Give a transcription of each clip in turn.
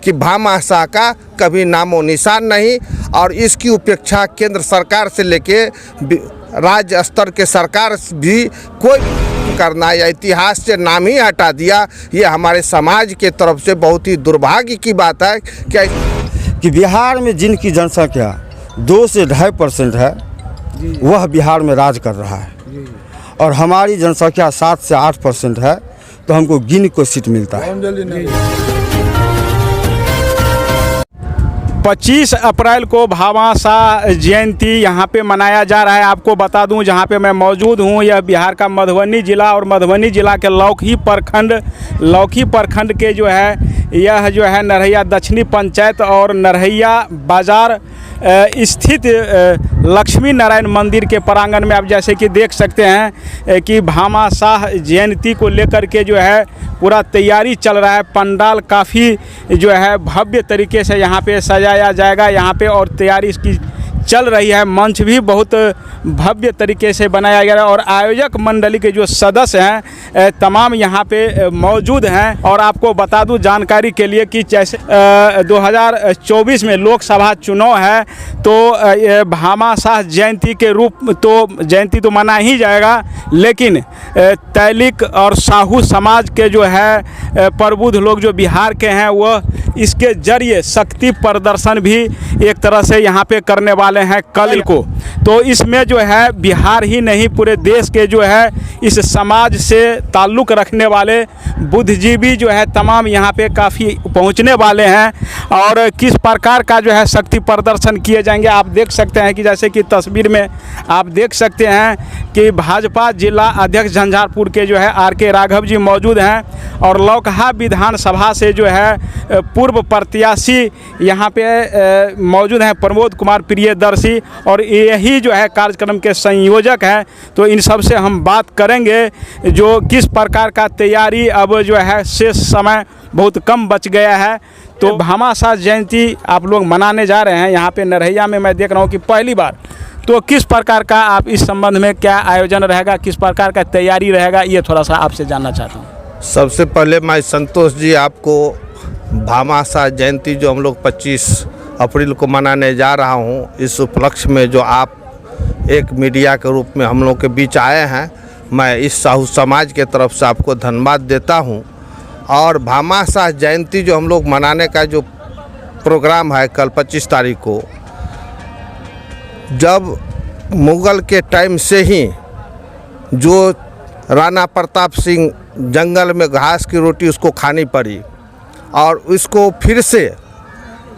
कि भामाशाह का कभी नामो निशान नहीं और इसकी उपेक्षा केंद्र सरकार से लेके राज्य स्तर के सरकार भी कोई करना या इतिहास से नाम ही हटा दिया, ये हमारे समाज के तरफ से बहुत ही दुर्भाग्य की बात है। कि बिहार में जिनकी जनसंख्या 2 से 2.5% है वह बिहार में राज कर रहा है और हमारी जनसंख्या 7 से 8% है, तो हमको गिन को सीट मिलता है। 25 अप्रैल को भामाशाह जयंती यहाँ पे मनाया जा रहा है। आपको बता दूं जहाँ पे मैं मौजूद हूँ यह बिहार का मधुबनी ज़िला और मधुबनी ज़िला के लौकी प्रखंड के जो है यह जो है नरहैया दक्षिणी पंचायत और नरहैया बाज़ार स्थित लक्ष्मी नारायण मंदिर के प्रांगण में आप जैसे कि देख सकते हैं कि भामाशाह जयंती को लेकर के जो है पूरा तैयारी चल रहा है। पंडाल काफ़ी जो है भव्य तरीके से यहाँ पे सजाया जाएगा यहाँ पे और तैयारी इसकी चल रही है। मंच भी बहुत भव्य तरीके से बनाया गया है और आयोजक मंडली के जो सदस्य हैं तमाम यहाँ पे मौजूद हैं। और आपको बता दूं जानकारी के लिए कि जैसे 2024 में लोकसभा चुनाव है तो भामाशाह जयंती के रूप तो जयंती तो मना ही जाएगा, लेकिन तैलिक और साहू समाज के जो है प्रबुद्ध लोग जो बिहार के हैं वह इसके जरिए शक्ति प्रदर्शन भी एक तरह से यहाँ पे करने वाले हैं कल को। तो इसमें जो है बिहार ही नहीं पूरे देश के जो है इस समाज से ताल्लुक़ रखने वाले बुद्धिजीवी जो है तमाम यहाँ पे काफ़ी पहुँचने वाले हैं और किस प्रकार का जो है शक्ति प्रदर्शन किए जाएंगे आप देख सकते हैं कि जैसे कि तस्वीर में आप देख सकते हैं कि भाजपा जिला अध्यक्ष झंझारपुर के जो है RK राघव जी मौजूद हैं और लौकहा विधानसभा से जो है पूर्व प्रत्याशी यहाँ पे मौजूद हैं प्रमोद कुमार प्रियदर्शी और यही जो है कार्यक्रम के संयोजक हैं। तो इन सब से हम बात करेंगे जो किस प्रकार का तैयारी अब जो है शेष समय बहुत कम बच गया है। तो भामाशाह जयंती आप लोग मनाने जा रहे हैं यहाँ पे नरहैया में, मैं देख रहा हूँ कि पहली बार। तो किस प्रकार का आप इस संबंध में क्या आयोजन रहेगा, किस प्रकार का तैयारी रहेगा, ये थोड़ा सा आपसे जानना चाहता हूँ। सबसे पहले मैं संतोष जी आपको भामाशाह जयंती जो हम लोग 25 अप्रैल को मनाने जा रहा हूँ, इस उपलक्ष्य में जो आप एक मीडिया के रूप में हम लोग के बीच आए हैं, मैं इस साहू समाज के तरफ से आपको धन्यवाद देता हूँ। और भामाशाह जयंती जो हम लोग मनाने का जो प्रोग्राम है कल 25 तारीख को, जब मुग़ल के टाइम से ही जो राणा प्रताप सिंह जंगल में घास की रोटी उसको खानी पड़ी और उसको फिर से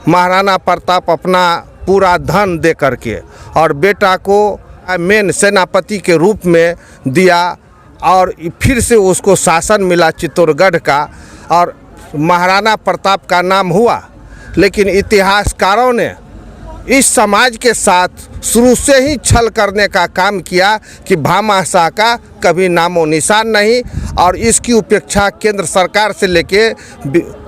महाराणा प्रताप अपना पूरा धन दे करके और बेटा को मेन सेनापति के रूप में दिया और फिर से उसको शासन मिला चित्तौड़गढ़ का और महाराणा प्रताप का नाम हुआ। लेकिन इतिहासकारों ने इस समाज के साथ शुरू से ही छल करने का काम किया कि भामाशाह का कभी नामो निशान नहीं और इसकी उपेक्षा केंद्र सरकार से लेके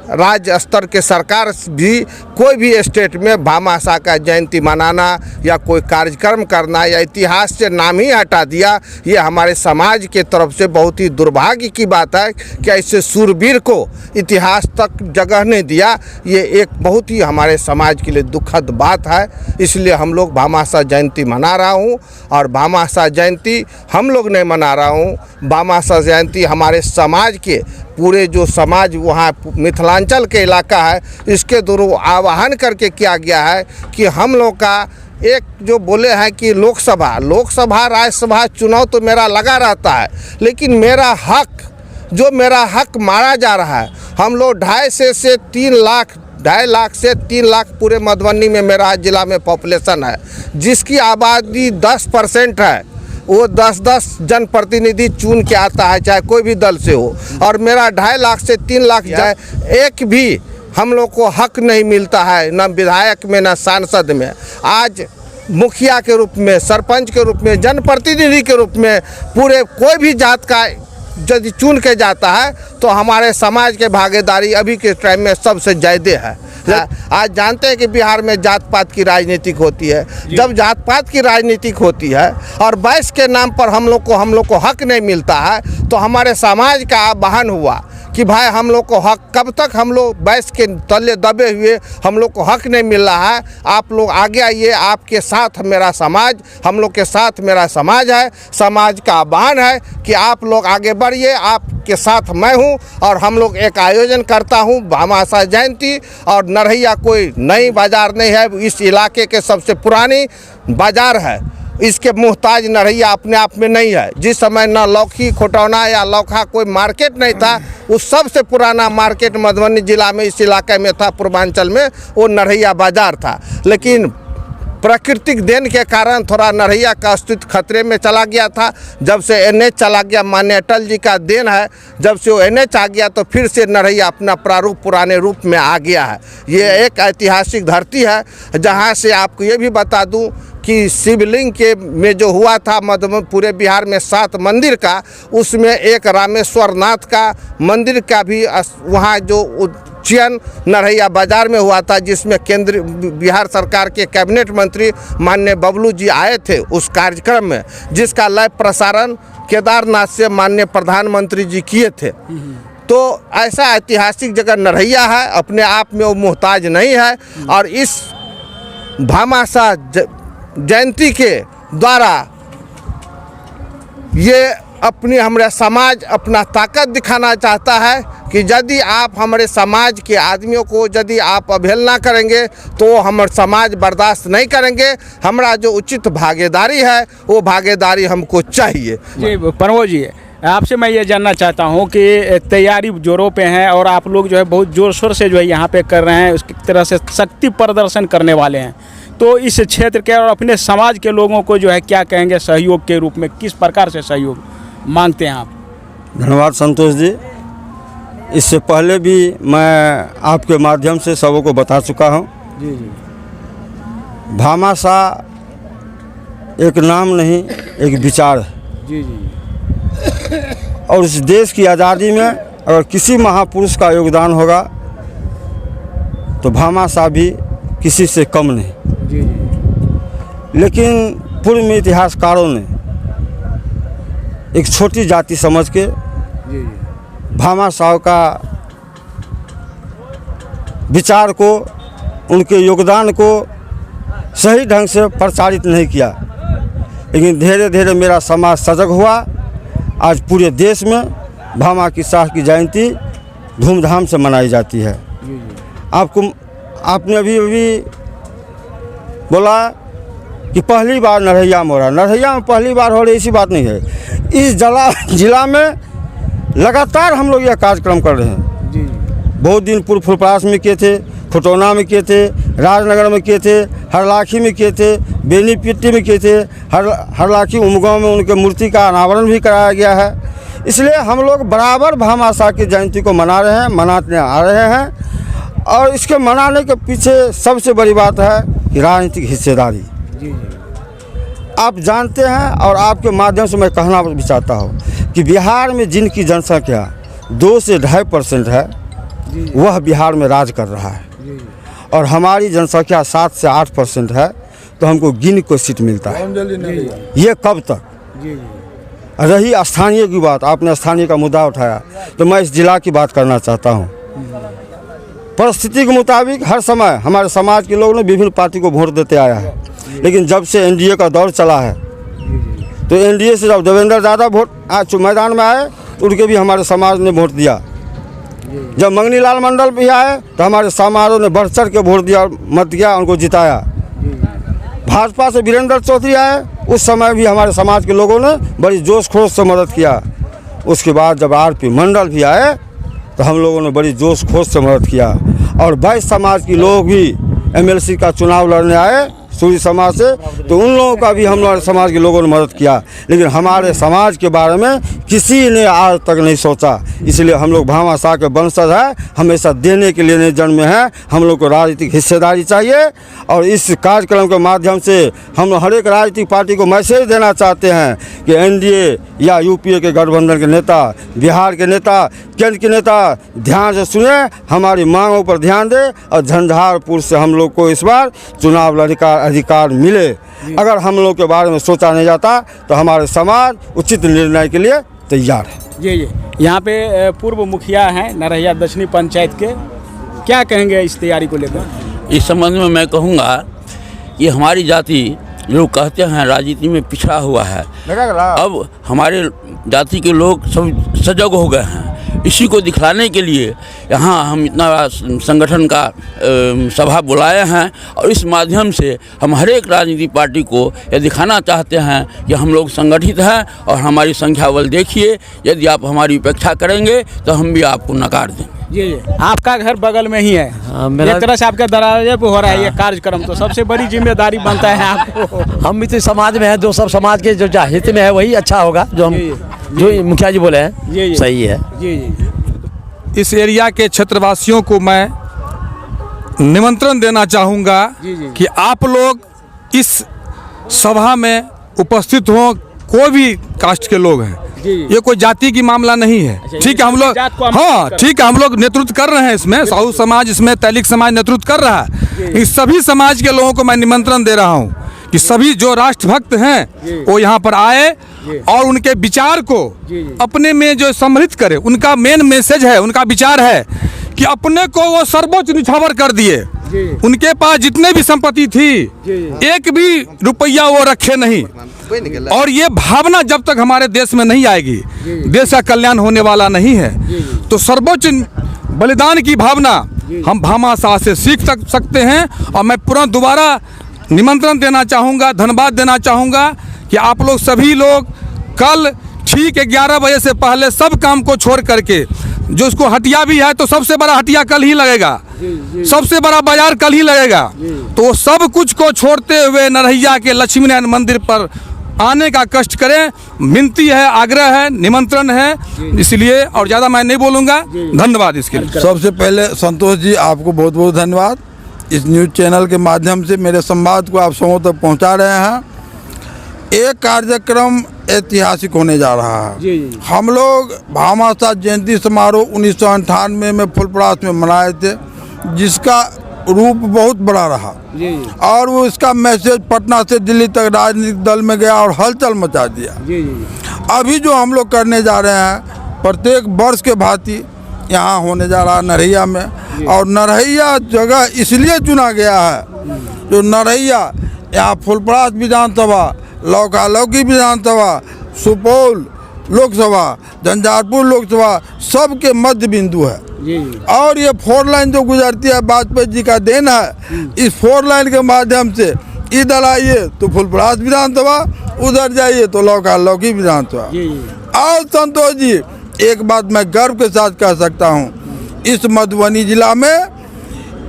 राज्य स्तर के सरकार भी कोई भी स्टेट में भामाशाह का जयंती मनाना या कोई कार्यक्रम करना या इतिहास से नाम ही हटा दिया, ये हमारे समाज के तरफ से बहुत ही दुर्भाग्य की बात है कि ऐसे शूरवीर को इतिहास तक जगह नहीं दिया। ये एक बहुत ही हमारे समाज के लिए दुखद बात है, इसलिए हम लोग भामाशाह जयंती मना रहा हूँ। और भामाशाह जयंती हम लोग नहीं मना रहा हूँ, भामाशाह जयंती हमारे समाज के पूरे जो समाज वहाँ मिथिलांचल के इलाका है इसके द्वारा आह्वान करके किया गया है कि हम लोग का एक जो बोले हैं कि लोकसभा राज्यसभा चुनाव तो मेरा लगा रहता है, लेकिन मेरा हक मारा जा रहा है। हम लोग 2.5 से 3 लाख पूरे मधुबनी में मेरा ज़िला में पॉपुलेशन है, जिसकी आबादी 10% है। वो 10 जनप्रतिनिधि चुन के आता है, चाहे कोई भी दल से हो, और मेरा 2.5 लाख से 3 लाख जाए, एक भी हम लोग को हक नहीं मिलता है, न विधायक में न सांसद में। आज मुखिया के रूप में, सरपंच के रूप में, जनप्रतिनिधि के रूप में पूरे कोई भी जात का यदि चुन के जाता है तो हमारे समाज के भागीदारी अभी के टाइम में सबसे ज़्यादा है। आज जानते हैं कि बिहार में जात पात की राजनीतिक होती है। जब जात पात की राजनीतिक होती है और वैश्य के नाम पर हम लोग को हक नहीं मिलता है, तो हमारे समाज का आह्वान हुआ कि भाई हम लोग को हक, कब तक हम लोग बैस के तले दबे हुए, हम लोग को हक नहीं मिल रहा है। आप लोग आगे आइए, आपके साथ मेरा समाज, हम लोग के साथ मेरा समाज है। समाज का आह्वान है कि आप लोग आगे बढ़िए, आपके साथ मैं हूं। और हम लोग एक आयोजन करता हूं भामाशाह जयंती, और नरहैया कोई नई बाज़ार नहीं है, इस इलाके के सबसे पुरानी बाज़ार है। इसके मुहताज नरहैया अपने आप में नहीं है। जिस समय ना लौकी, खोटौना या लौखा कोई मार्केट नहीं था, उस सबसे पुराना मार्केट मधुबनी जिला में इस इलाके में था, पूर्वांचल में, वो नरहैया बाज़ार था। लेकिन प्राकृतिक देन के कारण थोड़ा नरहैया का अस्तित्व खतरे में चला गया था। जब से NH चला गया, माननीय अटल जी का देन है, जब से वो NH आ गया तो फिर से नरहैया अपना प्रारूप पुराने रूप में आ गया है। ये एक ऐतिहासिक धरती है, जहाँ से आपको ये भी बता दूं कि शिवलिंग के में जो हुआ था पूरे बिहार में 7 मंदिर का, उसमें एक रामेश्वर नाथ का मंदिर का भी वहाँ जो चयन नरहैया बाज़ार में हुआ था, जिसमें केंद्र बिहार सरकार के कैबिनेट मंत्री माननीय बबलू जी आए थे उस कार्यक्रम में, जिसका लाइव प्रसारण केदारनाथ से माननीय प्रधानमंत्री जी किए थे। तो ऐसा ऐतिहासिक जगह नरहैया है, अपने आप में वो मुहताज नहीं है। और इस भामाशाह जयंती के द्वारा ये अपनी हमारा समाज अपना ताकत दिखाना चाहता है कि यदि आप हमारे समाज के आदमियों को यदि आप अवहेलना करेंगे तो हमारा समाज बर्दाश्त नहीं करेंगे। हमारा जो उचित भागीदारी है वो भागीदारी हमको चाहिए। जी प्रमोद जी, आपसे मैं ये जानना चाहता हूँ कि तैयारी जोरों पे हैं और आप लोग जो है बहुत ज़ोर शोर से जो है यहाँ पे कर रहे हैं, उसकी तरह से शक्ति प्रदर्शन करने वाले हैं। तो इस क्षेत्र के और अपने समाज के लोगों को जो है क्या कहेंगे सहयोग के रूप में, किस प्रकार से सहयोग मांगते हैं आप? धन्यवाद संतोष जी। इससे पहले भी मैं आपके माध्यम से सबों को बता चुका हूँ। जी जी। भामाशाह एक नाम नहीं, एक विचार है। जी जी। और इस देश की आज़ादी में अगर किसी महापुरुष का योगदान होगा तो भामाशाह भी किसी से कम नहीं। जी जी। लेकिन पूर्व में इतिहासकारों ने एक छोटी जाति समझ के जी जी। भामाशाह का विचार को, उनके योगदान को सही ढंग से प्रचारित नहीं किया। लेकिन धीरे धीरे मेरा समाज सजग हुआ। आज पूरे देश में भामाशाह की जयंती धूमधाम से मनाई जाती है। जी जी। आपने अभी बोला कि पहली बार नरहैया में हो रहा है। नरहैया में पहली बार हो रही ऐसी बात नहीं है। इस जिला में लगातार हम लोग यह कार्यक्रम कर रहे हैं। जी जी। बहुत दिन पूर्व फुलपरास में किए थे, खोटौना में किए थे, राजनगर में किए थे, हरलाखी में किए थे, बेनीपट्टी में किए थे। हरलाखी उमगांव में उनके मूर्ति का अनावरण भी कराया गया है। इसलिए हम लोग बराबर भामाशाह की जयंती को मना रहे हैं, मनाते आ रहे हैं। और इसके मनाने के पीछे सबसे बड़ी बात है कि राजनीतिक हिस्सेदारी। जी जी। आप जानते हैं और आपके माध्यम से मैं कहना भी चाहता हूँ कि बिहार में जिनकी जनसंख्या 2 से 2.5% है, वह बिहार में राज कर रहा है। जी। और हमारी जनसंख्या 7 से 8% है, तो हमको गिन को सीट मिलता है। ये कब तक? जी जी। रही स्थानीय की बात, आपने स्थानीय का मुद्दा उठाया, तो मैं इस जिला की बात करना चाहता हूँ। परिस्थिति के मुताबिक हर समय हमारे समाज के लोग ने विभिन्न पार्टी को वोट देते आया है। लेकिन जब से NDA का दौर चला है, तो NDA से जब देवेंद्र ज़्यादा वोट आज मैदान में आए तो उनके भी हमारे समाज ने वोट दिया। जब मंगनी लाल मंडल भी आए तो हमारे समाजों ने बढ़ चढ़ के वोट दिया और मत दिया, उनको जिताया। भाजपा से वीरेंद्र चौधरी आए, उस समय भी हमारे समाज के लोगों ने बड़ी जोश खरोश से मदद किया। उसके बाद जब RP मंडल भी आए तो हम लोगों ने बड़ी जोश खरोश से मदद किया। और 22 समाज के लोग भी MLC का चुनाव लड़ने आए सूर्य समाज से, तो उन लोगों का भी हम लोग समाज के लोगों ने मदद किया। लेकिन हमारे समाज के बारे में किसी ने आज तक नहीं सोचा। इसलिए हम लोग भामाशाह के वंशज हैं, हमेशा देने के लिए नहीं जन्मे हैं। हम लोग को राजनीतिक हिस्सेदारी चाहिए। और इस कार्यक्रम के माध्यम से हम हर एक राजनीतिक पार्टी को मैसेज देना चाहते हैं कि NDA या UPA के गठबंधन के नेता, बिहार के नेता, केंद्र के नेता ध्यान से सुने, हमारी मांगों पर ध्यान दें और झंझारपुर से हम लोग को इस बार चुनाव लड़ने का अधिकार मिले। अगर हम लोग के बारे में सोचा नहीं जाता तो हमारे समाज उचित निर्णय के लिए तैयार है। जी जी। यहाँ पे पूर्व मुखिया हैं नरहिया दक्षिणी पंचायत के, क्या कहेंगे इस तैयारी को लेकर? इस संबंध में मैं कहूँगा कि हमारी जाति लोग कहते हैं राजनीति में पिछड़ा हुआ है, अब हमारे जाति के लोग सब सजग हो गए हैं। इसी को दिखलाने के लिए यहाँ हम इतना बड़ा संगठन का सभा बुलाए हैं और इस माध्यम से हम हर एक राजनीतिक पार्टी को यह दिखाना चाहते हैं कि हम लोग संगठित हैं और हमारी संख्या बल देखिए, यदि आप हमारी उपेक्षा करेंगे तो हम भी आपको नकार देंगे। जी आपका घर बगल में ही है, एक तरह से आपके दरवाजे पे हो रहा है ये कार्यक्रम, तो सबसे बड़ी जिम्मेदारी बनता है आपको। हम भी तो समाज में हैं, जो सब समाज के जो हित में है वही अच्छा होगा, जो हम जो मुखिया जी बोले हैं सही है। जी जी। इस एरिया के क्षेत्रवासियों को मैं निमंत्रण देना चाहूँगा कि आप लोग इस सभा में उपस्थित हों, कोई भी कास्ट के लोग हैं, ये कोई जाति की मामला नहीं है। ठीक है, हम लोग ठीक है, हम लोग नेतृत्व कर रहे हैं इसमें, साहू समाज इसमें तैलिक समाज नेतृत्व कर रहा है। इस सभी समाज के लोगों को मैं निमंत्रण दे रहा हूँ कि सभी जो राष्ट्रभक्त हैं वो यहाँ पर आए और उनके विचार को अपने में जो सम्मिलित करे। उनका मेन मैसेज है, उनका विचार है कि अपने को वो सर्वोच्च निछावर कर दिए। उनके पास जितने भी संपत्ति थी एक भी रुपया वो रखे नहीं, और ये भावना जब तक हमारे देश में नहीं आएगी देश का कल्याण होने वाला नहीं है। तो सर्वोच्च बलिदान की भावना हम भामाशाह से सीख सकते हैं। और मैं पुनः दोबारा निमंत्रण देना चाहूँगा, धन्यवाद देना चाहूँगा कि आप लोग सभी लोग कल ठीक 11 बजे से पहले सब काम को छोड़ करके, जो उसको हटिया भी है तो सबसे बड़ा हटिया कल ही लगेगा, सबसे बड़ा बाजार कल ही लगेगा, तो सब कुछ को छोड़ते हुए नरहिया के लक्ष्मी नारायण मंदिर पर आने का कष्ट करें। विनती है, आग्रह है, निमंत्रण है, इसलिए और ज़्यादा मैं नहीं बोलूँगा। धन्यवाद इसके लिए। सबसे पहले संतोष जी आपको बहुत बहुत धन्यवाद, इस न्यूज़ चैनल के माध्यम से मेरे संवाद को आप सबों तक पहुंचा रहे हैं। एक कार्यक्रम ऐतिहासिक होने जा रहा है। हम लोग भामाशाह जयंती समारोह 1998 में फुलपरास में मनाए थे, जिसका रूप बहुत बड़ा रहा और वो इसका मैसेज पटना से दिल्ली तक राजनीतिक दल में गया और हलचल मचा दिया। अभी जो हम लोग करने जा रहे हैं प्रत्येक वर्ष के भांति यहाँ होने जा रहा है नरहिया में, और नरहिया जगह इसलिए चुना गया है जो नरहिया यहाँ फुलपरास विधानसभा, लौकी विधानसभा, सुपौल लोकसभा, झंझारपुर लोकसभा सबके मध्य बिंदु है। और ये 4 लाइन जो गुजरती है वाजपेयी जी का देन है। इस 4 लाइन के माध्यम से इधर आइए तो फुलपरास विधानसभा, उधर जाइए तो लौकी विधानसभा। और संतोष जी एक बात मैं गर्व के साथ कह सकता हूँ, इस मधुबनी जिला में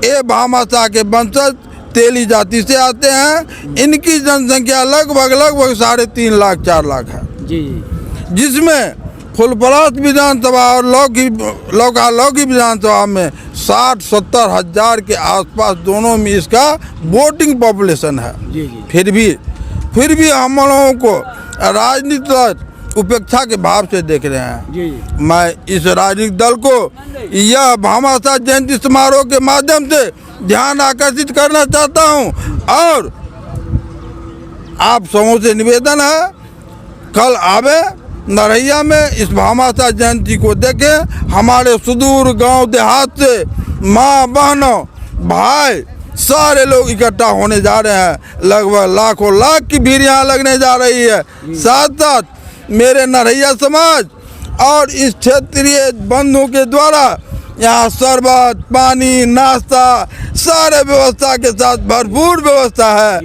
ये भामाशाह के वंशज तेली जाति से आते हैं। इनकी जनसंख्या लगभग 3.5 लाख 4 लाख है, जिसमें फुलपरास विधानसभा और लौकी विधानसभा में 60-70 हज़ार के आसपास दोनों में इसका वोटिंग पॉपुलेशन है। फिर भी हम लोगों को राजनीतिक उपेक्षा के भाव से देख रहे हैं। मैं इस राजनीतिक दल को यह भामाशाह जयंती समारोह के माध्यम से ध्यान आकर्षित करना चाहता हूं, और आप सबों से निवेदन है कल आवे नरहिया में इस भामाशाह जयंती को देखें। हमारे सुदूर गांव देहात से माँ बहनों भाई सारे लोग इकट्ठा होने जा रहे हैं, लगभग लाखों लाख की भीड़ यहाँ लगने जा रही है। साथ साथ मेरे नरहिया समाज और इस क्षेत्रीय बंधुओं के द्वारा यहाँ शरबत, पानी, नाश्ता सारे व्यवस्था के साथ भरपूर व्यवस्था है।